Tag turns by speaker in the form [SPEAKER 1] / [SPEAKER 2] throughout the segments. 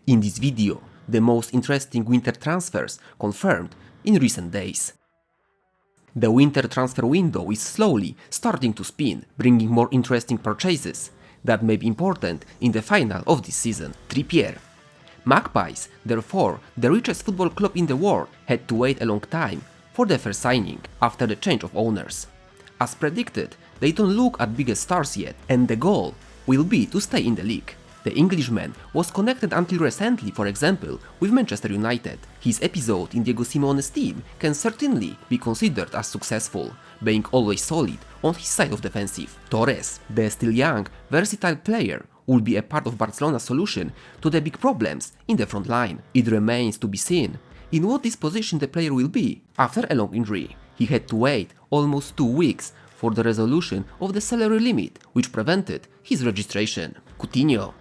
[SPEAKER 1] In this video, the most interesting winter transfers confirmed in recent days. The winter transfer window is slowly starting to spin, bringing more interesting purchases that may be important in the final of this season. Trippier. Magpies, therefore the richest football club in the world, had to wait a long time for the first signing after the change of owners. As predicted, they don't look at biggest stars yet, and the goal will be to stay in the league. The Englishman was connected until recently, for example, with Manchester United. His episode in Diego Simeone's team can certainly be considered as successful, being always solid on his side of defensive. Torres, the still young, versatile player, will be a part of Barcelona's solution to the big problems in the front line. It remains to be seen in what disposition the player will be after a long injury. He had to wait almost 2 weeks for the resolution of the salary limit, which prevented his registration. Coutinho.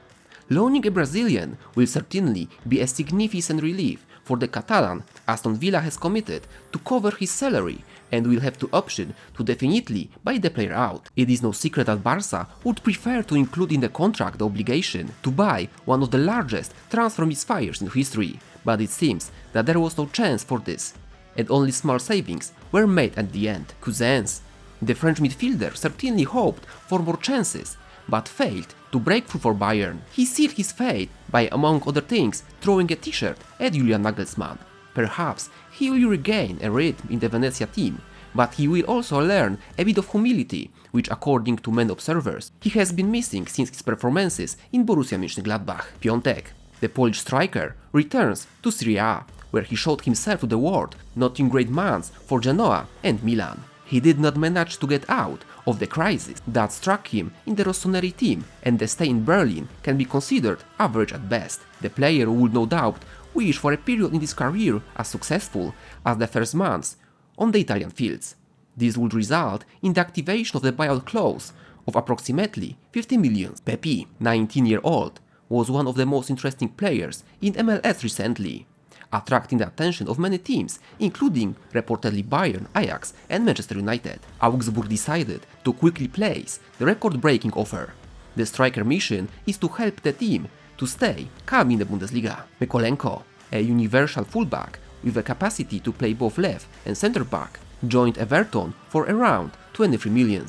[SPEAKER 1] Loaning a Brazilian will certainly be a significant relief for the Catalan. Aston Villa has committed to cover his salary and will have the option to definitely buy the player out. It is no secret that Barca would prefer to include in the contract the obligation to buy one of the largest transfer misfires in history, but it seems that there was no chance for this, and only small savings were made at the end. Cousins. The French midfielder certainly hoped for more chances, but failed to break through for Bayern. He sealed his fate by, among other things, throwing a t-shirt at Julian Nagelsmann. Perhaps he will regain a rhythm in the Venezia team, but he will also learn a bit of humility, which according to many observers, he has been missing since his performances in Borussia Mönchengladbach. Piątek. The Polish striker returns to Serie A, where he showed himself to the world, noting great months for Genoa and Milan. He did not manage to get out of the crisis that struck him in the Rossoneri team, and the stay in Berlin can be considered average at best. The player would no doubt wish for a period in his career as successful as the first months on the Italian fields. This would result in the activation of the buyout clause of approximately 50 million. Pepe, 19-year-old, was one of the most interesting players in MLS recently, attracting the attention of many teams, including reportedly Bayern, Ajax and Manchester United. Augsburg decided to quickly place the record-breaking offer. The striker mission is to help the team to stay calm in the Bundesliga. Mykolenko, a universal fullback with a capacity to play both left and center back, joined Everton for around 23 million.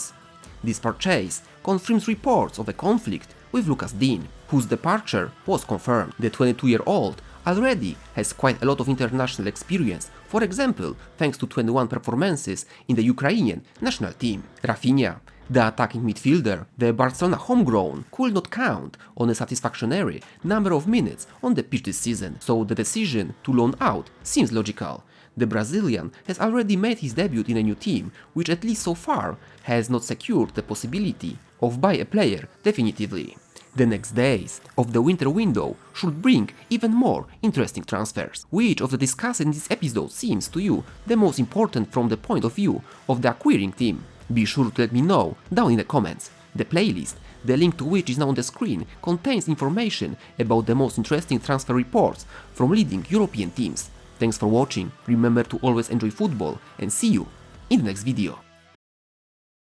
[SPEAKER 1] This purchase confirms reports of a conflict with Lucas Dean, whose departure was confirmed. The 22-year-old already has quite a lot of international experience, for example, thanks to 21 performances in the Ukrainian national team. Rafinha, the attacking midfielder, the Barcelona homegrown, could not count on a satisfactory number of minutes on the pitch this season, so the decision to loan out seems logical. The Brazilian has already made his debut in a new team, which at least so far has not secured the possibility of buy a player definitively. The next days of the winter window should bring even more interesting transfers. Which of the discussed in this episode seems to you the most important from the point of view of the acquiring team? Be sure to let me know down in the comments. The playlist, the link to which is now on the screen, contains information about the most interesting transfer reports from leading European teams. Thanks for watching, remember to always enjoy football, and see you in the next video.